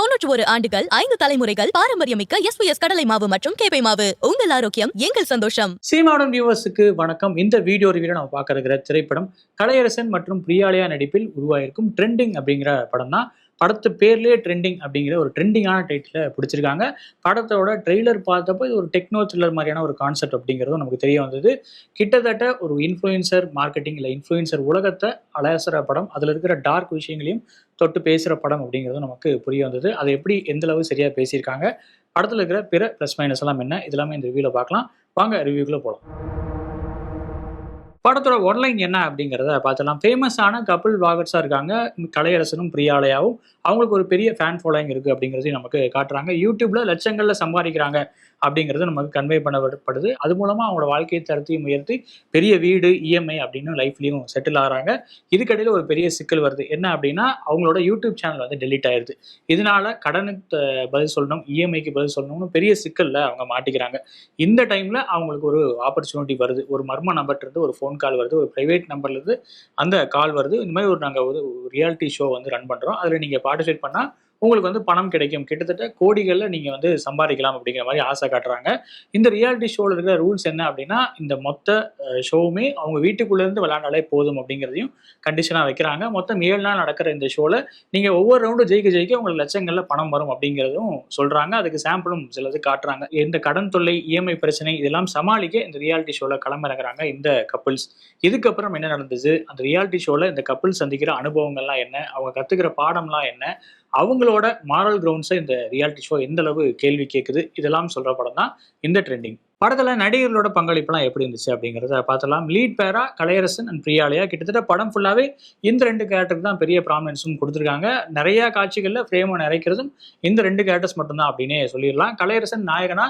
91 ஆண்டுகள் 5 தலைமுறைகள் பாரம்பரியமிக்க எஸ்பிஎஸ் கடலை மாவு மற்றும் கேப்பை மாவு. உங்கள் ஆரோக்கியம் எங்கள் சந்தோஷம். சீமாடன் வியூவர்ஸுக்கு வணக்கம். இந்த வீடியோ ரிவ்யூல நம்ம பார்க்க இருக்கிற திரைப்படம் கலையரசன் மற்றும் பிரியாலயா நடிப்பில் உருவாயிருக்கும் ட்ரெண்டிங் அப்படிங்கிற படம் தான். படத்து பேர்லேயே ட்ரெண்டிங் அப்படிங்கிற ஒரு ட்ரெண்டிங்கான டைட்டில் பிடிச்சிருக்காங்க. படத்தோட ட்ரெய்லர் பார்த்தப்போ இது ஒரு டெக்னோ த்ரில்லர் மாதிரியான ஒரு கான்செப்ட் அப்படிங்கிறதும் நமக்கு தெரிய வந்தது. கிட்டத்தட்ட ஒரு இன்ஃப்ளூயன்சர் மார்க்கெட்டிங் இல்லை இன்ஃப்ளூயன்சர் உலகத்தை அலசுற படம், அதில் இருக்கிற டார்க் விஷயங்களையும் தொட்டு பேசுகிற படம் அப்படிங்கிறதும் நமக்கு புரிய வந்தது. அதை எப்படி எந்தளவு சரியாக பேசியிருக்காங்க, படத்தில் இருக்கிற பிற ப்ளஸ் மைனஸ் எல்லாம் என்ன, இதெல்லாமே இந்த ரிவ்யூவில் பார்க்கலாம். வாங்க ரிவ்யூக்குள்ளே போகலாம். படத்தோட ஒன்லைன் என்ன அப்படிங்கிறத பார்த்தலாம். ஃபேமஸான கப்புள் விளாகர்ஸாக இருக்காங்க கலையரசனும் பிரியாலயாவும். அவங்களுக்கு ஒரு பெரிய ஃபேன் ஃபாலோயிங் இருக்குது அப்படிங்கிறதையும் நமக்கு காட்டுறாங்க. யூடியூப்பில் லட்சங்களில் சம்பாதிக்கிறாங்க அப்படிங்கிறது நமக்கு கன்வே பண்ணப்படுது. அது மூலமாக அவங்களோட வாழ்க்கை தரத்தையும் உயர்த்தி பெரிய வீடு, இஎம்ஐ அப்படின்னு லைஃப்லையும் செட்டில் ஆகிறாங்க. இதுக்கடையில் ஒரு பெரிய சிக்கல் வருது. என்ன அப்படின்னா, அவங்களோட யூடியூப் சேனல் வந்து டெலீட் ஆயிடுது. இதனால கடனுக்கு பதில் சொல்லணும், இஎம்ஐக்கு பதில் சொல்லணும்னு பெரிய சிக்கலில் அவங்க மாட்டிக்கிறாங்க. இந்த டைமில் அவங்களுக்கு ஒரு ஆப்பர்ச்சுனிட்டி வருது. ஒரு மர்ம நபர்கிட்ட ஒரு ஃபோன் கால் வருது, ஒரு ப்ரைவேட் நம்பர்லேருந்து அந்த கால் வருது. இந்த மாதிரி நாங்கள் ஒரு ரியாலிட்டி ஷோ வந்து ரன் பண்ணுறோம், அதில் நீங்கள் பார்ட்டிசிபேட் பண்ணால் உங்களுக்கு வந்து பணம் கிடைக்கும், கிட்டத்தட்ட கோடிகளில் நீங்கள் வந்து சம்பாதிக்கலாம் அப்படிங்கிற மாதிரி ஆசை காட்டுறாங்க. இந்த ரியாலிட்டி ஷோவில் இருக்கிற ரூல்ஸ் என்ன அப்படின்னா, இந்த மொத்த ஷோவுமே அவங்க வீட்டுக்குள்ளேருந்து விளையாண்டாலே போதும் அப்படிங்கிறதையும் கண்டிஷனாக வைக்கிறாங்க. மொத்தம் 7 நாள் நடக்கிற இந்த ஷோவில் நீங்கள் ஒவ்வொரு ரவுண்டும் ஜெயிக்க உங்களுக்கு லட்சங்களில் பணம் வரும் அப்படிங்கிறதும் சொல்கிறாங்க. அதுக்கு சாம்பிளும் சிலது காட்டுறாங்க. இந்த கடன் தொல்லை, இஎம்ஐ பிரச்சனை இதெல்லாம் சமாளிக்க இந்த ரியாலிட்டி ஷோவில் களமிறங்குறாங்க இந்த கப்புள்ஸ். இதுக்கப்புறம் என்ன நடந்துச்சு, அந்த ரியாலிட்டி ஷோவில் இந்த கப்புள்ஸ் சந்திக்கிற அனுபவங்கள்லாம் என்ன, அவங்க கற்றுக்கிற பாடம்லாம் என்ன, அவங்களோட மாரல் கிரவுண்ட்ஸை இந்த ரியாலிட்டி ஷோ எந்த அளவு கேள்வி கேட்குது, இதெல்லாம் சொல்கிற படம் தான் இந்த ட்ரெண்டிங். படத்தில் நடிகர்களோட பங்களிப்புலாம் எப்படி இருந்துச்சு அப்படிங்கிறத பார்த்தலாம். லீட் பேரா கலையரசன் அண்ட் பிரியாலயா. கிட்டத்தட்ட படம் ஃபுல்லாகவே இந்த 2 கேரக்டருக்கு தான் பெரிய ப்ராமினன்ஸும் கொடுத்துருக்காங்க. நிறையா காட்சிகளில் ஃப்ரேமை நிறைக்கிறதும் இந்த 2 கேரக்டர்ஸ் மட்டும்தான் அப்படின்னே சொல்லிடலாம். கலையரசன் நாயகனா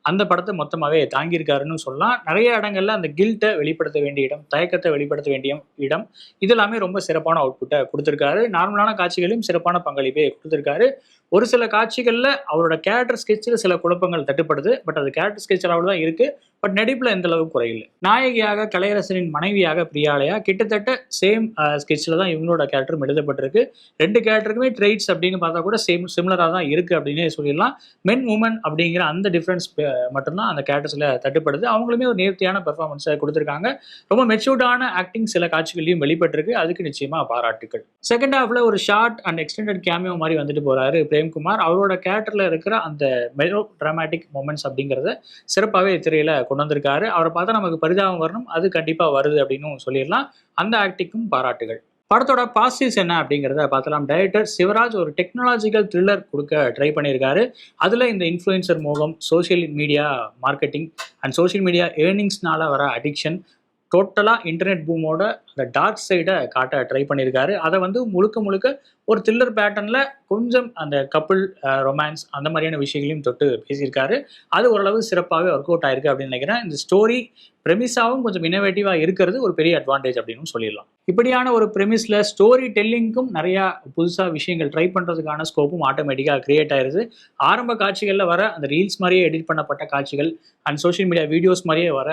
அந்த படத்தை மொத்தமாகவே தாங்கியிருக்காருன்னு சொல்லலாம். நிறைய இடங்கள்ல அந்த கில்ட்டை வெளிப்படுத்த வேண்டிய இடம், தயக்கத்தை வெளிப்படுத்த வேண்டிய இடம், இதெல்லாமே ரொம்ப சிறப்பான அவுட்புட்டை கொடுத்துருக்காரு. நார்மலான காட்சிகளையும் சிறப்பான பங்களிப்பை கொடுத்துருக்காரு. ஒரு சில காட்சிகளில் அவரோட கேரக்டர் ஸ்கெட்சில் சில குழப்பங்கள் தட்டுப்படுது. பட் அது கேரக்டர் ஸ்கெட்ச் அளவில் தான் இருக்குது. பட் நடிப்பில் எந்த அளவுக்கு குறையில்லை. நாயகியாக கலையரசனின் மனைவியாக பிரியாலயா கிட்டத்தட்ட சேம் ஸ்கெட்சில் தான் இவங்களோட கேரக்டரும் எழுதப்பட்டிருக்கு. 2 கேரக்டருக்குமே ட்ரெய்ட்ஸ் அப்படின்னு பார்த்தா கூட சிமிலராக தான் இருக்குது அப்படின்னே சொல்லிடலாம். மென் உமன் அப்படிங்கிற அந்த டிஃப்ரென்ஸ் மட்டும்தான் அந்த கேரக்டர்ஸில் தட்டுப்படுது. அவங்களுமே ஒரு நேர்த்தியான பெர்ஃபார்மன்ஸை கொடுத்துருக்காங்க. ரொம்ப மெச்சூர்டான ஆக்டிங் சில காட்சிகளையும் வெளிப்பட்டிருக்கு. அதுக்கு நிச்சயமாக பாராட்டுக்கள். செகண்ட் ஹாஃபில் ஒரு ஷார்ட் அண்ட் எக்ஸ்டெண்டட் கேமியோ மாதிரி வந்துட்டு போகிறாரு பிரேம்குமார். அவரோட கேரக்டரில் இருக்கிற அந்த மெலோ டிராமாட்டிக் மொமெண்ட்ஸ் அப்படிங்கிறத சிறப்பாகவே திரையில் கொண்டு வந்திருக்காரு. அவரை பார்த்தா நமக்கு பரிதாபம் வரணும், அது கண்டிப்பாக வருது அப்படின்னு சொல்லிடலாம். அந்த ஆக்டிங்கும் பாராட்டுகள். படத்தோட பாசிட்டிவ்ஸ் என்ன அப்படிங்கிறத பார்த்தலாம். டைரக்டர் சிவராஜ் ஒரு டெக்னாலஜிக்கல் த்ரில்லர் கொடுக்க ட்ரை பண்ணியிருக்காரு. அதில் இந்த இன்ஃப்ளூயன்சர் மோகம், social media marketing and social media ஏர்னிங்ஸ்னால வர அடிக்ஷன், டோட்டலாக இன்டர்நெட் பூமோட அந்த டார்க் சைடை காட்ட ட்ரை பண்ணியிருக்காரு. அதை வந்து முழுக்க ஒரு த்ரில்லர் பேட்டர்னில் கொஞ்சம் அந்த கப்புள் ரொமான்ஸ் அந்த மாதிரியான விஷயங்களையும் தொட்டு பேசியிருக்காரு. அது ஓரளவு சிறப்பாகவே ஒர்க் அவுட் ஆயிருக்கு அப்படின்னு நினைக்கிறேன். இந்த ஸ்டோரி ப்ரெமிஸாகவும் கொஞ்சம் இனோவேட்டிவாக இருக்கிறது ஒரு பெரிய அட்வான்டேஜ் அப்படின்னு சொல்லிடலாம். இப்படியான ஒரு ப்ரெமிஸில் ஸ்டோரி டெல்லிங்க்கும் நிறையா புதுசாக விஷயங்கள் ட்ரை பண்ணுறதுக்கான ஸ்கோப்பும் ஆட்டோமேட்டிக்காக கிரியேட் ஆயிருது. ஆரம்ப காட்சிகளில் வர அந்த ரீல்ஸ் மாதிரியே எடிட் பண்ணப்பட்ட காட்சிகள் அண்ட் சோஷியல் மீடியா வீடியோஸ் மாதிரியே வர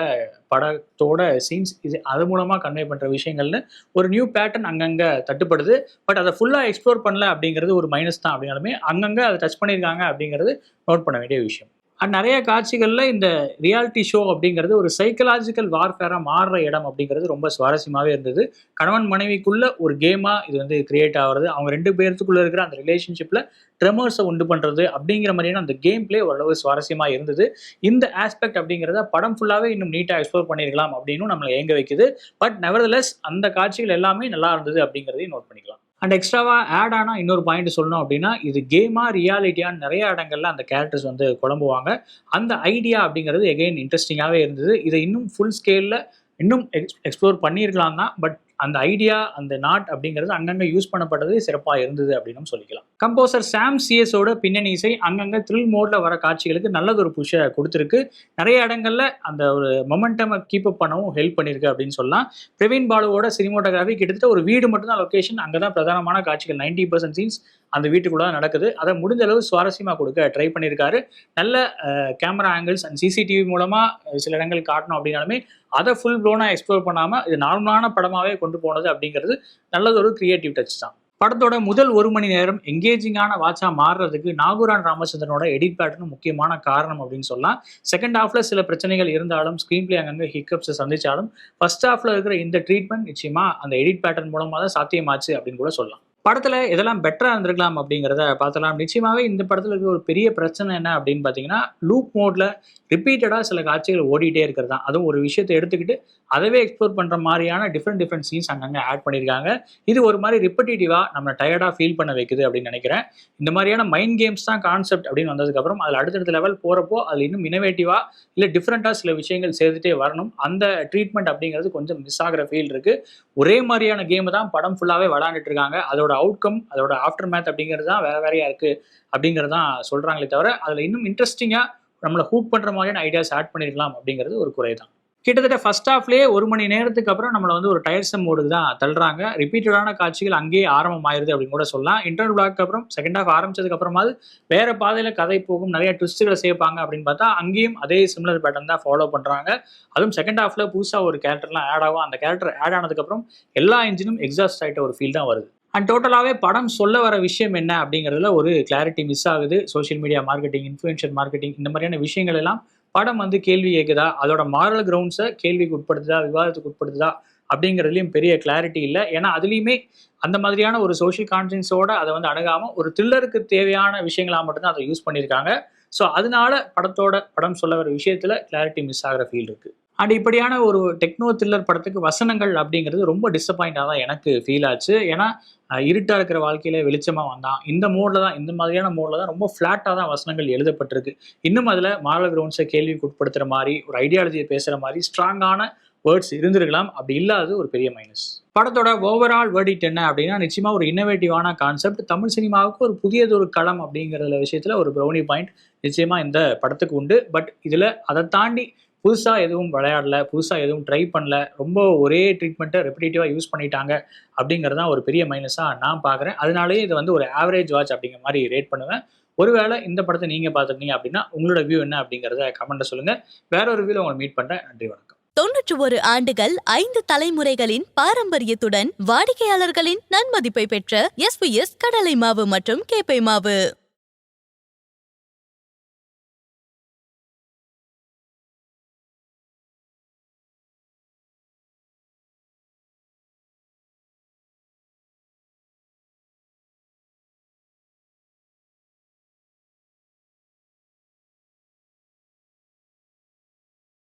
படத்தோட சீன்ஸ், இது அது மூலமாக கன்வே பண்ணுற விஷயங்கள்னு ஒரு நியூ பேட்டர்ன் அங்கங்கே தட்டுப்படுது. பட் அதை ஃபுல்லாக எக்ஸ்ப்ளோர் பண்ணல அப்படிங்கிறது ஒரு மைனஸ் தான். அப்படின்னாலுமே அங்கங்கே அதை டச் பண்ணியிருக்காங்க அப்படிங்கிறது நோட் பண்ண வேண்டிய விஷயம். அண்ட் நிறைய காட்சிகளில் இந்த ரியாலிட்டி ஷோ அப்படிங்கிறது ஒரு சைக்கலாஜிக்கல் வார்ஃபேராக மாறுற இடம் அப்படிங்கிறது ரொம்ப சுவாரஸ்யமாகவே இருந்தது. கணவன் மனைவிக்குள்ள ஒரு கேமாக இது வந்து கிரியேட் ஆகிறது. அவங்க 2 பேர்த்துக்குள்ளே இருக்கிற அந்த ரிலேஷன்ஷிப்பில் ட்ரெமர்ஸை உண்டு பண்ணுறது அப்படிங்கிற மாதிரியான அந்த கேம் பிளே ஓரளவு சுவாரஸ்யமாக இருந்தது. இந்த ஆஸ்பெக்ட் அப்படிங்கிறத படம் ஃபுல்லாகவே இன்னும் நீட்டாக எக்ஸ்ப்ளோர் பண்ணியிருக்கலாம் அப்படின்னு நம்மளை ஏங்க வைக்குது. பட் நெவர்தலெஸ் அந்த காட்சிகள் எல்லாமே நல்லா இருந்தது அப்படிங்கிறதையும் நோட் பண்ணிக்கலாம். அண்ட் எக்ஸ்ட்ராவாக ஆட் ஆனால் இன்னொரு பாயிண்ட் சொல்லணும் அப்படின்னா, இது கேமாக ரியாலிட்டியான்னு நிறைய இடங்கள்ல அந்த கேரக்டர்ஸ் வந்து குழம்புவாங்க. அந்த ஐடியா அப்படிங்கிறது எகெயின் இன்ட்ரெஸ்டிங்காகவே இருந்தது. இதை இன்னும் ஃபுல் ஸ்கேலில் இன்னும் எக்ஸ்ப்ளோர் பண்ணியிருக்கலாம் தான். பட் அந்த ஐடியா, அந்த நாட் அப்படிங்கிறது அங்கங்கே யூஸ் பண்ணப்பட்டது சிறப்பாக இருந்தது அப்படின்னு சொல்லிக்கலாம். கம்போசர் சாம் சிஎஸோட பின்னணி இசை அங்கங்கே த்ரில் மோடில் வர காட்சிகளுக்கு நல்லதொரு புஷை கொடுத்துருக்கு. நிறைய இடங்களில் அந்த ஒரு மொமெண்டமை கீப் அப் பண்ணவும் ஹெல்ப் பண்ணியிருக்கு அப்படின்னு சொல்லலாம். பிரவீன் பாலுவோட சினிமோட்டோகிராஃபி கிட்டத்தட்ட ஒரு வீடு மட்டும்தான் லொக்கேஷன், அங்கே தான் பிரதானமான காட்சிகள் 90% சீன்ஸ் அந்த வீட்டுக்குள்ள நடக்குது. அதை முடிஞ்ச அளவு சுவாரஸ்யமாக கொடுக்க ட்ரை பண்ணியிருக்காரு. நல்ல கேமரா ஆங்கிள்ஸ் அண்ட் சிசிடிவி மூலமாக சில இடங்கள் காட்டணும் அப்படின்னாலுமே அதை ஃபுல் ப்ளோனாக எக்ஸ்ப்ளோர் பண்ணாமல் இது நார்மலான படமாகவே கொண்டு போனது அப்படிங்கிறது நல்லது ஒரு கிரியேட்டிவ் டச் தான். படத்தோட முதல் 1 மணி நேரம் எங்கேஜிங்கான வாட்சா மாறுறதுக்கு நாகூரான் ராமச்சந்திரனோட எடிட் பேட்டர்ன் முக்கியமான காரணம் அப்படின்னு சொல்லலாம். செகண்ட் ஹாஃப்ல சில பிரச்சனைகள் இருந்தாலும், ஸ்க்ரீன் பிளே அங்கங்க ஹிக்கப்ஸ் சந்திச்சாலும், ஃபர்ஸ்ட் ஹாஃப்ல இருக்கிற இந்த ட்ரீட்மெண்ட் நிச்சயமா அந்த எடிட் பேட்டர்ன் மூலமா தான் சாத்தியமாச்சு அப்படின்னு கூட சொல்லலாம். படத்துல எதெல்லாம் பெட்டரா இருந்திருக்கலாம் அப்படிங்கிறத பார்த்தலாம். நிச்சயமாவே இந்த படத்துல இருக்க ஒரு பெரிய பிரச்சனை என்ன அப்படின்னு பார்த்தீங்கன்னா, லூப் மோட்ல ரிப்பீட்டடா சில காட்சிகள் ஓடிட்டே இருக்கிறது தான். அதுவும் ஒரு விஷயத்தை எடுத்துக்கிட்டு அதவே எக்ஸ்ப்ளோர் பண்ற மாதிரியான டிஃப்ரெண்ட் சீன்ஸ் அங்கங்க ஆட் பண்ணியிருக்காங்க. இது ஒரு மாதிரி ரிப்பீட்டிவா நம்ம டயர்டா ஃபீல் பண்ண வைக்குது அப்படின்னு நினைக்கிறேன். இந்த மாதிரியான மைண்ட் கேம்ஸ் தான் கான்செப்ட் அப்படின்னு வந்ததுக்கப்புறம் அதில் அடுத்தடுத்த லெவல் போறப்போ அதில் இன்னும் இனோவேட்டிவா இல்லை டிஃப்ரெண்டா சில விஷயங்கள் சேர்த்துட்டே வரணும். அந்த ட்ரீட்மெண்ட் அப்படிங்கிறது கொஞ்சம் மிஸ் ஆகிற ஃபீல் இருக்கு. ஒரே மாதிரியான கேம் தான் படம் ஃபுல்லாவே விளையாண்டுட்டு இருக்காங்க. அதோட அவுட்கம், அதோட ஆஃப்டர் மேத் அப்படிங்கிறது தான் வேறையா இருக்கு அப்படிங்கிறது தான் சொல்றாங்களே தவிர, அதில் இன்னும் இன்ட்ரெஸ்டிங்கா நம்மளை ஹூக் பண்ற மாதிரியான ஐடியாஸ் ஆட் பண்ணிருக்கலாம் அப்படிங்கிறது ஒரு குறை தான். கிட்டத்தட்ட ஃபர்ஸ்ட் ஹாஃப்லேயே 1 மணி நேரத்துக்கு அப்புறம் நம்மளை வந்து ஒரு டயர்சம் மோடுக்கு தான் தள்ளுறாங்க. ரிப்பீட்டடான காட்சிகள் அங்கேயே ஆரம்பமாயிருது அப்படின்னு கூட சொல்லலாம். இன்டர்வல் பிளாக் அப்புறம் செகண்ட் ஹாஃப் ஆரம்பிச்சதுக்கு அப்புறமாவது வேற பாதையில கதை போகும், நிறைய ட்விஸ்ட்டுகளை சேர்ப்பாங்க அப்படின்னு பார்த்தா அங்கேயும் அதே சிமிலர் பேட்டர்ன் தான் ஃபாலோ பண்றாங்க. அதுவும் செகண்ட் ஹாஃப்ல புதுசா ஒரு கேரக்டர்லாம் ஆட் ஆகும். அந்த கேரக்டர் ஆட் ஆனதுக்கப்புறம் எல்லா இன்ஜினும் எக்ஸாஸ்ட் ஆகிட்ட ஒரு ஃபீல் தான் வருது. அண்ட் டோட்டலாகவே படம் சொல்ல வர விஷயம் என்ன அப்படிங்கிறதுல ஒரு கிளாரிட்டி மிஸ் ஆகுது. Social media marketing, influential marketing, இந்த மாதிரியான விஷயங்கள் எல்லாம் படம் வந்து கேள்வி கேட்குதா, அதோட மாரல் கிரவுண்ட்ஸை கேள்விக்கு உட்படுத்துதா, விவாதத்துக்கு உட்படுத்துதா அப்படிங்கிறதுலையும் பெரிய கிளாரிட்டி இல்லை. ஏன்னா அதுலேயுமே அந்த மாதிரியான ஒரு சோஷியல் கான்சியன்ஸோட அதை வந்து அணுகாமல் ஒரு த்ரில்லருக்கு தேவையான விஷயங்களாக மட்டும்தான் அதை யூஸ் பண்ணியிருக்காங்க. ஸோ அதனால படம் சொல்ல வர விஷயத்தில் கிளாரிட்டி மிஸ் ஆகிற ஃபீல் இருக்குது. அண்ட் இப்படியான ஒரு டெக்னோ த்ரில்லர் படத்துக்கு வசனங்கள் அப்படிங்கிறது ரொம்ப டிசப்பாயிண்டாக தான் எனக்கு ஃபீல் ஆச்சு. ஏன்னா இருட்டாக இருக்கிற வாழ்க்கையில வெளிச்சமாக வந்தான், இந்த மாதிரியான மோடில் தான் ரொம்ப ஃப்ளாட்டாக தான் வசனங்கள் எழுதப்பட்டிருக்கு. இன்னும் அதில் மாரல் கிரவுண்ட்ஸை கேள்விக்கு உட்படுத்துகிற மாதிரி, ஒரு ஐடியாலஜியை பேசுகிற மாதிரி ஸ்ட்ராங்கான வேர்ட்ஸ் இருந்திருக்கலாம். அப்படி இல்லாதது ஒரு பெரிய மைனஸ். படத்தோட ஓவரால் வேர்டிக்ட் என்ன அப்படின்னா, நிச்சயமா ஒரு இன்னோவேட்டிவான கான்செப்ட், தமிழ் சினிமாவுக்கு ஒரு புதியதொரு களம் அப்படிங்கிற விஷயத்துல ஒரு ப்ரௌனி பாயிண்ட் நிச்சயமா இந்த படத்துக்கு உண்டு. பட் இதுல அதை தாண்டி புதுசா எதுவும் விளையாடல, புதுசா எதுவும் ட்ரை பண்ணல, ரொம்ப ஒரே ட்ரீட்மெண்ட்டை ரெப்பிட்டேட்டிவா யூஸ் பண்ணிட்டாங்க அப்படிங்கிறது தான் ஒரு பெரிய மைனஸா நான் பார்க்குறேன். அதனாலேயே இது வந்து ஒரு ஆவரேஜ் வாட்ச் அப்படிங்கிற மாதிரி ரேட் பண்ணுவேன். ஒருவேளை இந்த படத்தை நீங்க பார்த்துருந்தீங்க அப்படின்னா உங்களோட வியூ என்ன அப்படிங்கிறத கமெண்ட்ல சொல்லுங்க. வேற ஒரு வியூல உங்களை மீட் பண்றேன். நன்றி, வணக்கம். 91 ஆண்டுகள் 5 தலைமுறைகளின் பாரம்பரியத்துடன் வாடிக்கையாளர்களின் நன்மதிப்பை பெற்ற SVS கடலை மாவு மற்றும் கேப்பை மாவு.